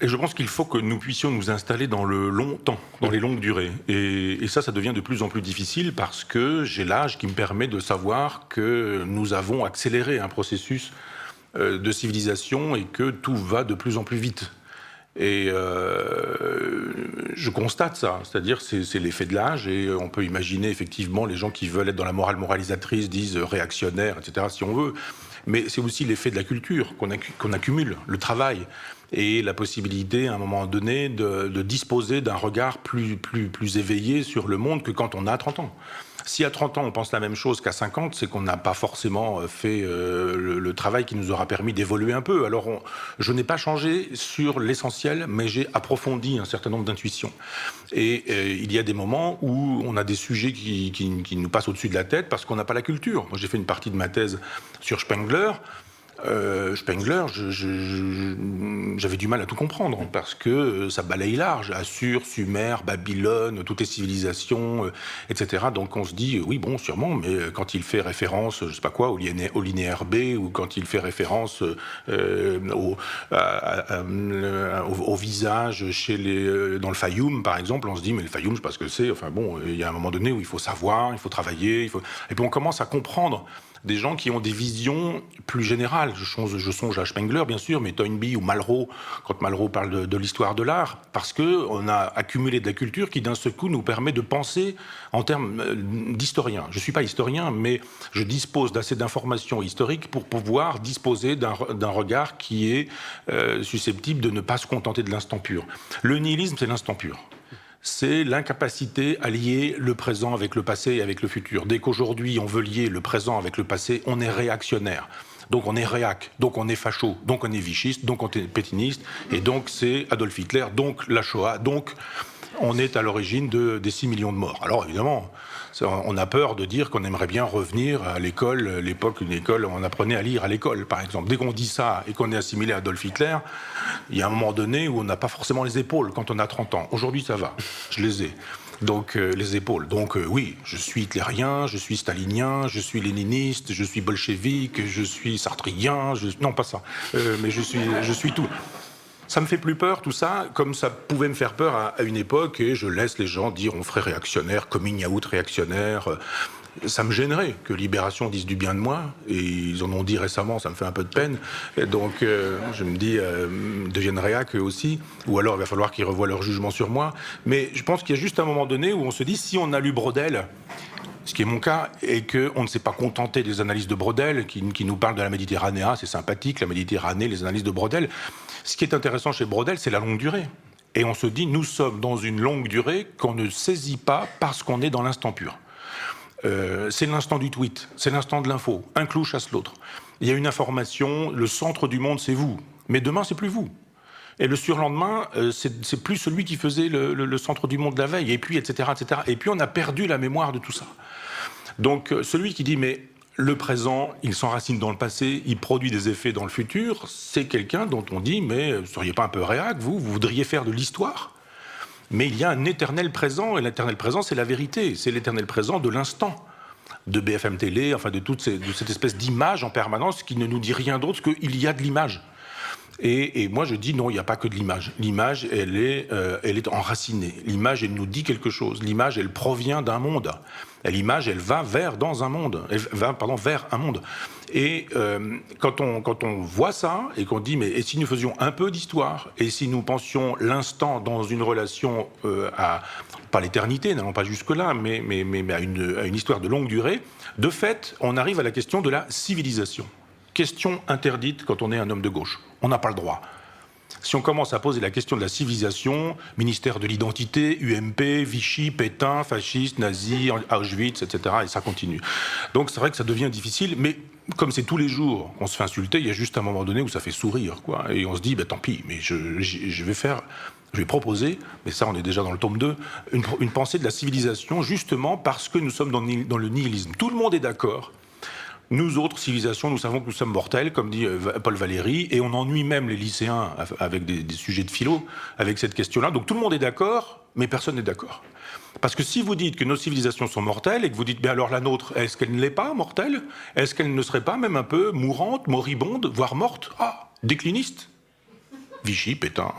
Et je pense qu'il faut que nous puissions nous installer dans le long temps, dans les longues durées. Et ça devient de plus en plus difficile parce que j'ai l'âge qui me permet de savoir que nous avons accéléré un processus de civilisation et que tout va de plus en plus vite. Et je constate ça, c'est-à-dire c'est l'effet de l'âge et on peut imaginer effectivement les gens qui veulent être dans la morale moralisatrice disent réactionnaire, etc. si on veut. Mais c'est aussi l'effet de la culture qu'on accumule, le travail et la possibilité à un moment donné de disposer d'un regard plus éveillé sur le monde que quand on a 30 ans. Si à 30 ans on pense la même chose qu'à 50, c'est qu'on n'a pas forcément fait le travail qui nous aura permis d'évoluer un peu. Alors je n'ai pas changé sur l'essentiel, mais j'ai approfondi un certain nombre d'intuitions. Et il y a des moments où on a des sujets qui nous passent au-dessus de la tête parce qu'on n'a pas la culture. Moi j'ai fait une partie de ma thèse sur Spengler. Spengler, j'avais du mal à tout comprendre parce que ça balaye large, Assur, Sumer, Babylone, toutes les civilisations, etc. Donc on se dit oui bon sûrement, mais quand il fait référence, je sais pas quoi, au linéaire B ou quand il fait référence au visage dans le Fayoum par exemple, on se dit mais le Fayoum je sais pas ce que c'est. Enfin bon, il y a un moment donné où il faut savoir, il faut travailler, et puis on commence à comprendre des gens qui ont des visions plus générales. Je songe à Spengler, bien sûr, mais Toynbee ou Malraux, quand Malraux parle de l'histoire de l'art, parce qu'on a accumulé de la culture qui, d'un seul coup, nous permet de penser en termes d'historien. Je ne suis pas historien, mais je dispose d'assez d'informations historiques pour pouvoir disposer d'un regard qui est susceptible de ne pas se contenter de l'instant pur. Le nihilisme, c'est l'instant pur. C'est l'incapacité à lier le présent avec le passé et avec le futur. Dès qu'aujourd'hui on veut lier le présent avec le passé, on est réactionnaire. Donc on est réac, donc on est facho, donc on est vichiste, donc on est pétiniste, et donc c'est Adolf Hitler, donc la Shoah, donc on est à l'origine des 6 millions de morts. Alors évidemment, on a peur de dire qu'on aimerait bien revenir à l'école, l'époque une école où on apprenait à lire à l'école, par exemple. Dès qu'on dit ça et qu'on est assimilé à Adolf Hitler, il y a un moment donné où on n'a pas forcément les épaules quand on a 30 ans. Aujourd'hui, ça va, je les ai. Donc les épaules. Donc oui, je suis hitlérien, je suis stalinien, je suis léniniste, je suis bolchevique, je suis sartrien, non pas ça, mais je suis tout. Ça me fait plus peur tout ça, comme ça pouvait me faire peur à une époque, et je laisse les gens dire on ferait réactionnaire, coming out réactionnaire. Ça me gênerait que Libération dise du bien de moi, et ils en ont dit récemment, ça me fait un peu de peine. Et donc je me dis, deviennent réac eux aussi, ou alors il va falloir qu'ils revoient leur jugement sur moi. Mais je pense qu'il y a juste un moment donné où on se dit, si on a lu Braudel, ce qui est mon cas, et qu'on ne s'est pas contenté des analyses de Braudel, qui nous parlent de la Méditerranée, c'est sympathique, la Méditerranée, les analyses de Braudel. Ce qui est intéressant chez Braudel, c'est la longue durée. Et on se dit, nous sommes dans une longue durée qu'on ne saisit pas parce qu'on est dans l'instant pur. C'est l'instant du tweet, c'est l'instant de l'info. Un clou chasse l'autre. Il y a une information, le centre du monde, c'est vous. Mais demain, c'est plus vous. Et le surlendemain, c'est plus celui qui faisait le centre du monde la veille, et puis, etc., etc. Et puis, on a perdu la mémoire de tout ça. Donc, celui qui dit, mais le présent, il s'enracine dans le passé, il produit des effets dans le futur, c'est quelqu'un dont on dit, mais vous ne seriez pas un peu réac, vous voudriez faire de l'histoire ? Mais il y a un éternel présent, et l'éternel présent, c'est la vérité, c'est l'éternel présent de l'instant, de BFM Télé, enfin de cette espèce d'image en permanence qui ne nous dit rien d'autre qu'il y a de l'image. Et moi, je dis non, il n'y a pas que de l'image. L'image, elle est enracinée. L'image, elle nous dit quelque chose. L'image, elle provient d'un monde. Et l'image, elle va vers un monde. Et quand on voit ça et qu'on dit, mais et si nous faisions un peu d'histoire, et si nous pensions l'instant dans une relation pas l'éternité, n'allons pas jusque-là, mais à une histoire de longue durée, de fait, on arrive à la question de la civilisation. Question interdite quand on est un homme de gauche. On n'a pas le droit. Si on commence à poser la question de la civilisation, ministère de l'identité, UMP, Vichy, Pétain, fasciste, nazi, Auschwitz, etc., et ça continue. Donc c'est vrai que ça devient difficile, mais comme c'est tous les jours qu'on se fait insulter, il y a juste un moment donné où ça fait sourire, quoi. Et on se dit, tant pis, mais je vais proposer, mais ça on est déjà dans le tome 2, une pensée de la civilisation, justement parce que nous sommes dans le nihilisme. Tout le monde est d'accord. Nous autres civilisations, nous savons que nous sommes mortels, comme dit Paul Valéry, et on ennuie même les lycéens avec des sujets de philo, avec cette question-là. Donc tout le monde est d'accord, mais personne n'est d'accord. Parce que si vous dites que nos civilisations sont mortelles, et que vous dites, alors la nôtre, est-ce qu'elle ne l'est pas mortelle ? Est-ce qu'elle ne serait pas même un peu mourante, moribonde, voire morte ? Décliniste ? Vichy, Pétain.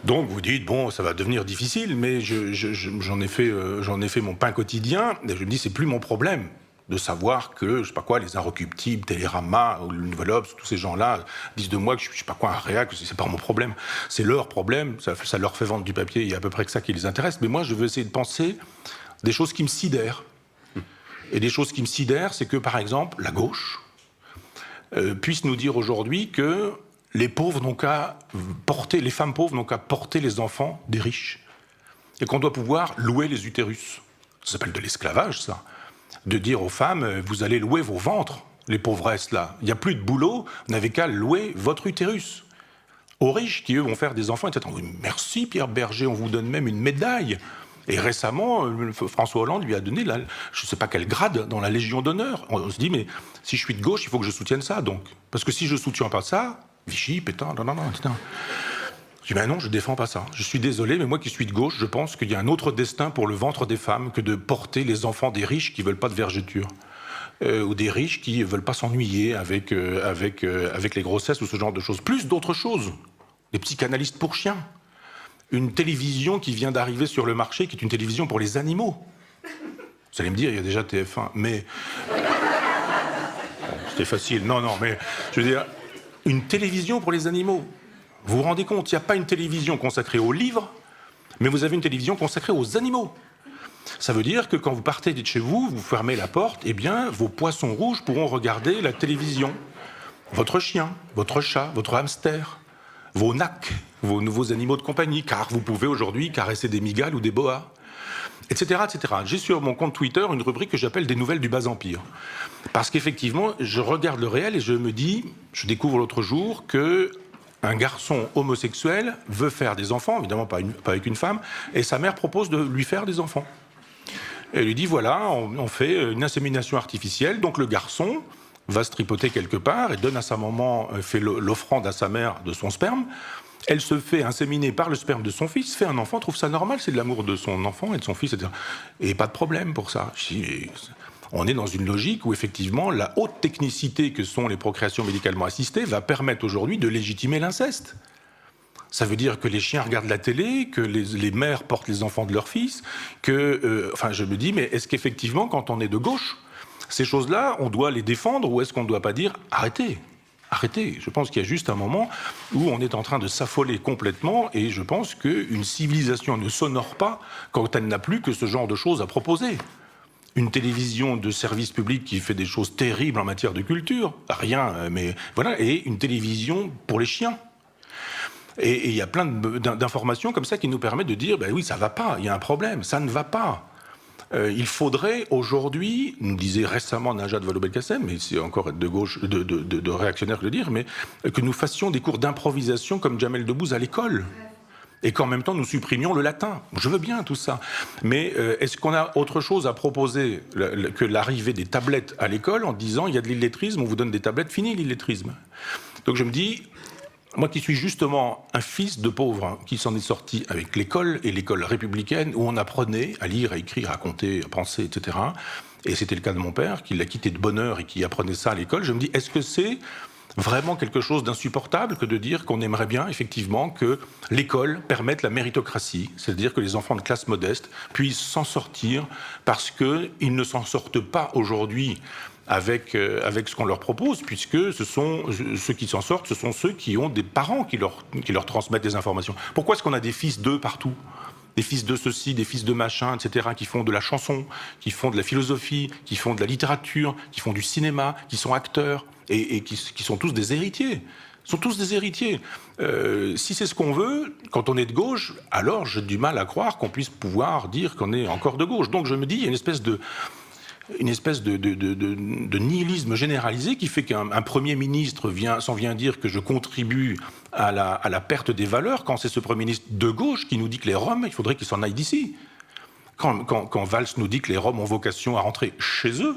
Donc vous dites, bon, ça va devenir difficile, mais j'en ai fait mon pain quotidien, et je me dis, c'est plus mon problème de savoir que, je sais pas quoi, les Inrecuptibles, Télérama, ou le Nouvel Obs, tous ces gens-là disent de moi que je sais pas quoi, un réac, c'est pas mon problème. C'est leur problème, ça leur fait vendre du papier, il y a à peu près que ça qui les intéresse. Mais moi, je veux essayer de penser des choses qui me sidèrent. Et des choses qui me sidèrent, c'est que, par exemple, la gauche puisse nous dire aujourd'hui que les pauvres n'ont qu'à porter, les femmes pauvres n'ont qu'à porter les enfants des riches. Et qu'on doit pouvoir louer les utérus. Ça s'appelle de l'esclavage, ça. De dire aux femmes, vous allez louer vos ventres, les pauvresses là. Il n'y a plus de boulot, vous n'avez qu'à louer votre utérus. Aux riches qui, eux, vont faire des enfants, etc. Oui, merci Pierre Berger, on vous donne même une médaille. Et récemment, François Hollande lui a donné, je ne sais pas quel grade, dans la Légion d'honneur. On se dit, mais si je suis de gauche, il faut que je soutienne ça, donc. Parce que si je ne soutiens pas ça, Vichy, Pétain, non, etc. Je dis, ben non, je ne défends pas ça. Je suis désolé, mais moi qui suis de gauche, je pense qu'il y a un autre destin pour le ventre des femmes que de porter les enfants des riches qui ne veulent pas de vergéture. Ou des riches qui ne veulent pas s'ennuyer avec les grossesses ou ce genre de choses. Plus d'autres choses. Des psychanalystes pour chiens. Une télévision qui vient d'arriver sur le marché, qui est une télévision pour les animaux. Vous allez me dire, il y a déjà TF1, mais... C'était facile. Non, mais je veux dire, une télévision pour les animaux. Vous vous rendez compte, il n'y a pas une télévision consacrée aux livres, mais vous avez une télévision consacrée aux animaux. Ça veut dire que quand vous partez de chez vous, vous fermez la porte, eh bien, vos poissons rouges pourront regarder la télévision. Votre chien, votre chat, votre hamster, vos nacs, vos nouveaux animaux de compagnie, car vous pouvez aujourd'hui caresser des migales ou des boas, etc., etc. J'ai sur mon compte Twitter une rubrique que j'appelle « Des nouvelles du bas-empire ». Parce qu'effectivement, je regarde le réel et je me dis, je découvre l'autre jour que un garçon homosexuel veut faire des enfants, évidemment pas avec une femme, et sa mère propose de lui faire des enfants. Elle lui dit, voilà, on fait une insémination artificielle, donc le garçon va se tripoter quelque part et donne à sa maman, fait l'offrande à sa mère de son sperme. Elle se fait inséminer par le sperme de son fils, fait un enfant, trouve ça normal, c'est de l'amour de son enfant et de son fils, etc. Et pas de problème pour ça. On est dans une logique où effectivement la haute technicité que sont les procréations médicalement assistées va permettre aujourd'hui de légitimer l'inceste. Ça veut dire que les chiens regardent la télé, que les mères portent les enfants de leurs fils, enfin je me dis, mais est-ce qu'effectivement quand on est de gauche, ces choses-là, on doit les défendre ou est-ce qu'on ne doit pas dire « arrêtez ». Arrêtez. Je pense qu'il y a juste un moment où on est en train de s'affoler complètement et je pense qu'une civilisation ne s'honore pas quand elle n'a plus que ce genre de choses à proposer. Une télévision de service public qui fait des choses terribles en matière de culture, rien, mais voilà, et une télévision pour les chiens. Et il y a plein d'informations comme ça qui nous permettent de dire, ben oui, ça va pas, il y a un problème, ça ne va pas. Il faudrait aujourd'hui, nous disait récemment Najat Vallaud-Belkacem, mais c'est encore être de gauche, de réactionnaire de le dire, mais que nous fassions des cours d'improvisation comme Jamel Debbouze à l'école. Et qu'en même temps nous supprimions le latin. Je veux bien tout ça. Mais est-ce qu'on a autre chose à proposer que l'arrivée des tablettes à l'école en disant il y a de l'illettrisme, on vous donne des tablettes, fini l'illettrisme. Donc je me dis, moi qui suis justement un fils de pauvre, hein, qui s'en est sorti avec l'école et l'école républicaine où on apprenait à lire, à écrire, à compter, à penser, etc. Et c'était le cas de mon père, qui l'a quitté de bonne heure et qui apprenait ça à l'école. Je me dis, est-ce que c'est vraiment quelque chose d'insupportable que de dire qu'on aimerait bien, effectivement, que l'école permette la méritocratie, c'est-à-dire que les enfants de classe modeste puissent s'en sortir parce qu'ils ne s'en sortent pas aujourd'hui avec ce qu'on leur propose, puisque ceux qui s'en sortent, ce sont ceux qui ont des parents qui leur transmettent des informations. Pourquoi est-ce qu'on a des fils d'eux partout ? Des fils de ceci, des fils de machin, etc., qui font de la chanson, qui font de la philosophie, qui font de la littérature, qui font du cinéma, qui sont acteurs, et qui sont tous des héritiers. Ils sont tous des héritiers. Si c'est ce qu'on veut, quand on est de gauche, alors j'ai du mal à croire qu'on puisse pouvoir dire qu'on est encore de gauche. Donc je me dis, il y a une espèce de nihilisme généralisé qui fait qu'un Premier ministre s'en vient dire que je contribue à la perte des valeurs, quand c'est ce Premier ministre de gauche qui nous dit que les Roms, il faudrait qu'ils s'en aillent d'ici. Quand Valls nous dit que les Roms ont vocation à rentrer chez eux,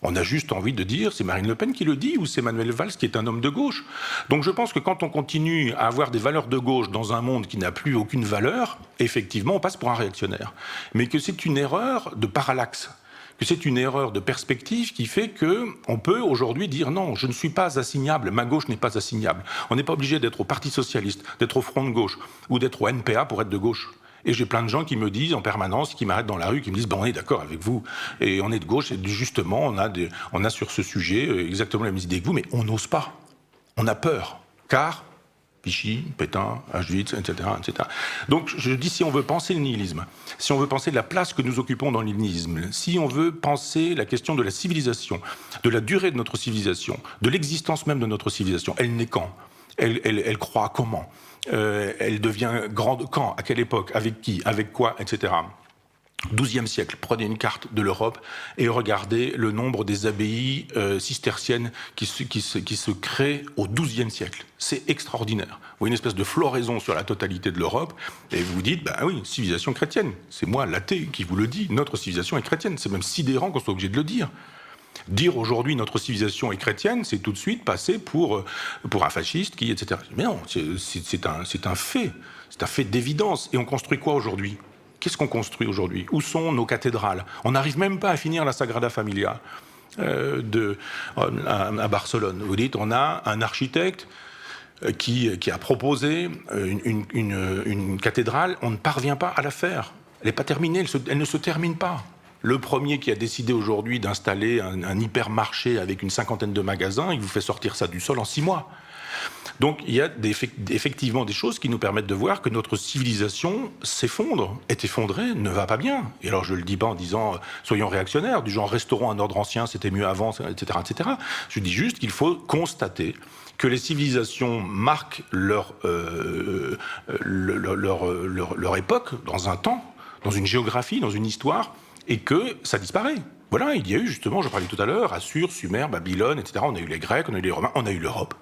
on a juste envie de dire, c'est Marine Le Pen qui le dit ou c'est Manuel Valls qui est un homme de gauche. Donc je pense que quand on continue à avoir des valeurs de gauche dans un monde qui n'a plus aucune valeur, effectivement, on passe pour un réactionnaire. Mais que c'est une erreur de parallaxe. que c'est une erreur de perspective qui fait qu'on peut aujourd'hui dire non, je ne suis pas assignable, ma gauche n'est pas assignable. On n'est pas obligé d'être au Parti Socialiste, d'être au Front de Gauche ou d'être au NPA pour être de gauche. Et j'ai plein de gens qui me disent en permanence, qui m'arrêtent dans la rue, qui me disent on est d'accord avec vous, et on est de gauche, et justement on a sur ce sujet exactement la même idée que vous, mais on n'ose pas. On a peur, car Vichy, Pétain, Auschwitz, etc., etc. Donc je dis, si on veut penser le nihilisme, si on veut penser la place que nous occupons dans le nihilisme, si on veut penser la question de la civilisation, de la durée de notre civilisation, de l'existence même de notre civilisation, elle naît quand ? Elle croît comment ? Elle devient grande quand ? À quelle époque ? Avec qui ? Avec quoi ? Etc. 12e siècle, prenez une carte de l'Europe et regardez le nombre des abbayes cisterciennes qui se créent au 12e siècle. C'est extraordinaire. Vous voyez une espèce de floraison sur la totalité de l'Europe et vous vous dites, ben oui, civilisation chrétienne. C'est moi, l'athée, qui vous le dis, notre civilisation est chrétienne. C'est même sidérant qu'on soit obligé de le dire. Dire aujourd'hui notre civilisation est chrétienne, c'est tout de suite passer pour un fasciste qui, etc. Mais non, c'est un fait. C'est un fait d'évidence. Et on construit quoi aujourd'hui ? Qu'est-ce qu'on construit aujourd'hui ? Où sont nos cathédrales ? On n'arrive même pas à finir la Sagrada Familia à Barcelone. Vous dites, on a un architecte qui a proposé une cathédrale, on ne parvient pas à la faire. Elle n'est pas terminée, elle ne se termine pas. Le premier qui a décidé aujourd'hui d'installer un hypermarché avec une cinquantaine de magasins, il vous fait sortir ça du sol en 6 mois. Donc il y a effectivement des choses qui nous permettent de voir que notre civilisation s'effondre, est effondrée, ne va pas bien. Et alors je ne le dis pas en disant soyons réactionnaires, du genre restaurons un ordre ancien, c'était mieux avant, etc., etc. Je dis juste qu'il faut constater que les civilisations marquent leur époque dans un temps, dans une géographie, dans une histoire, et que ça disparaît. Voilà, il y a eu justement, je parlais tout à l'heure, Assur, Sumer, Babylone, etc. On a eu les Grecs, on a eu les Romains, on a eu l'Europe.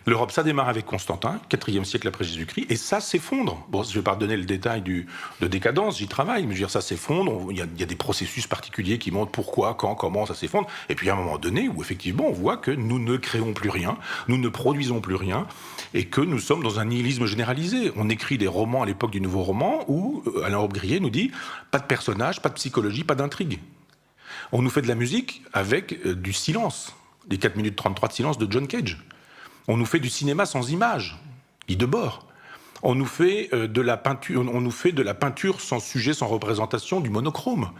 L'Europe, ça démarre avec Constantin, 4e siècle après Jésus-Christ, et ça s'effondre. Bon, je ne vais pas donner le détail de décadence, j'y travaille, mais je veux dire, ça s'effondre, il y a des processus particuliers qui montrent pourquoi, quand, comment ça s'effondre, et puis à un moment donné où effectivement on voit que nous ne créons plus rien, nous ne produisons plus rien, et que nous sommes dans un nihilisme généralisé. On écrit des romans à l'époque du Nouveau Roman où Alain Robbe-Grillet nous dit « pas de personnage, pas de psychologie, pas d'intrigue ». On nous fait de la musique avec du silence, les 4 minutes 33 de silence de John Cage. On nous fait du cinéma sans images, Guy Debord. On nous fait de la peinture sans sujet, sans représentation, du monochrome.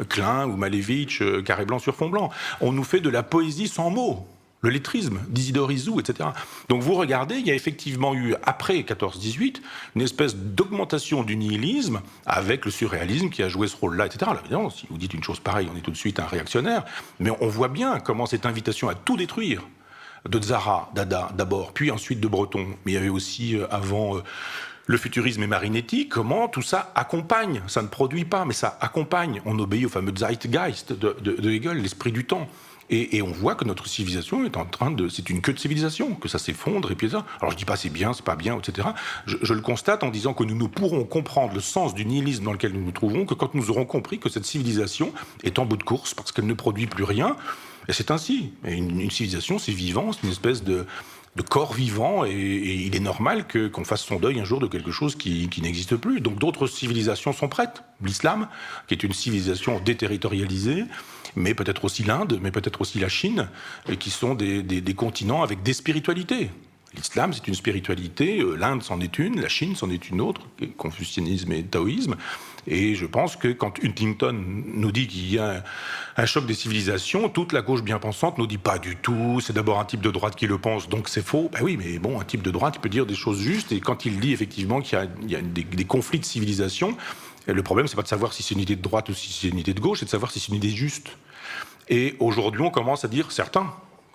Klein ou Malevich, carré blanc sur fond blanc. On nous fait de la poésie sans mots, le lettrisme d'Isidore Isou, etc. Donc vous regardez, il y a effectivement eu, après 14-18, une espèce d'augmentation du nihilisme avec le surréalisme qui a joué ce rôle-là, etc. Alors évidemment, si vous dites une chose pareille, on est tout de suite un réactionnaire, mais on voit bien comment cette invitation à tout détruire, de Tzara, Dada d'abord, puis ensuite de Breton, mais il y avait aussi avant le futurisme et Marinetti, comment tout ça accompagne, ça ne produit pas, mais ça accompagne, on obéit au fameux Zeitgeist de Hegel, l'esprit du temps. Et on voit que notre civilisation est en train de... C'est une queue de civilisation, que ça s'effondre, et puis ça... Alors je dis pas c'est bien, c'est pas bien, etc. Je le constate en disant que nous ne pourrons comprendre le sens du nihilisme dans lequel nous nous trouvons que quand nous aurons compris que cette civilisation est en bout de course, parce qu'elle ne produit plus rien. Et c'est ainsi. Et une civilisation, c'est vivant, c'est une espèce de corps vivant, et il est normal qu'on fasse son deuil un jour de quelque chose qui n'existe plus. Donc d'autres civilisations sont prêtes. L'islam, qui est une civilisation déterritorialisée, mais peut-être aussi l'Inde, mais peut-être aussi la Chine, et qui sont des continents avec des spiritualités. L'islam, c'est une spiritualité, l'Inde c'en est une, la Chine c'en est une autre, confucianisme et taoïsme. Et je pense que quand Huntington nous dit qu'il y a un choc des civilisations, toute la gauche bien pensante nous dit pas du tout, c'est d'abord un type de droite qui le pense, donc c'est faux. Ben oui, mais bon, un type de droite, il peut dire des choses justes, et quand il dit effectivement qu'il y a des conflits de civilisation, le problème, c'est pas de savoir si c'est une idée de droite ou si c'est une idée de gauche, c'est de savoir si c'est une idée juste. Et aujourd'hui, on commence à dire, certains,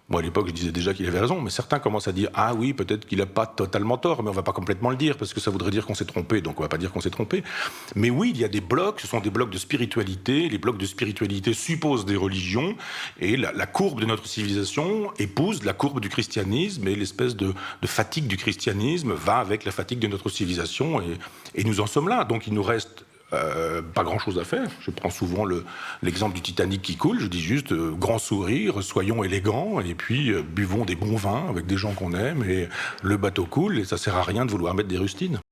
moi à l'époque je disais déjà qu'il avait raison, mais certains commencent à dire, ah oui, peut-être qu'il n'a pas totalement tort, mais on va pas complètement le dire, parce que ça voudrait dire qu'on s'est trompé, donc on va pas dire qu'on s'est trompé. Mais oui, il y a des blocs, ce sont des blocs de spiritualité, les blocs de spiritualité supposent des religions, et la courbe de notre civilisation épouse la courbe du christianisme, et l'espèce de fatigue du christianisme va avec la fatigue de notre civilisation, et nous en sommes là. Donc il nous reste pas grand-chose à faire. Je prends souvent l'exemple du Titanic qui coule. Je dis juste grand sourire, soyons élégants, et puis buvons des bons vins avec des gens qu'on aime, et le bateau coule, et ça sert à rien de vouloir mettre des rustines.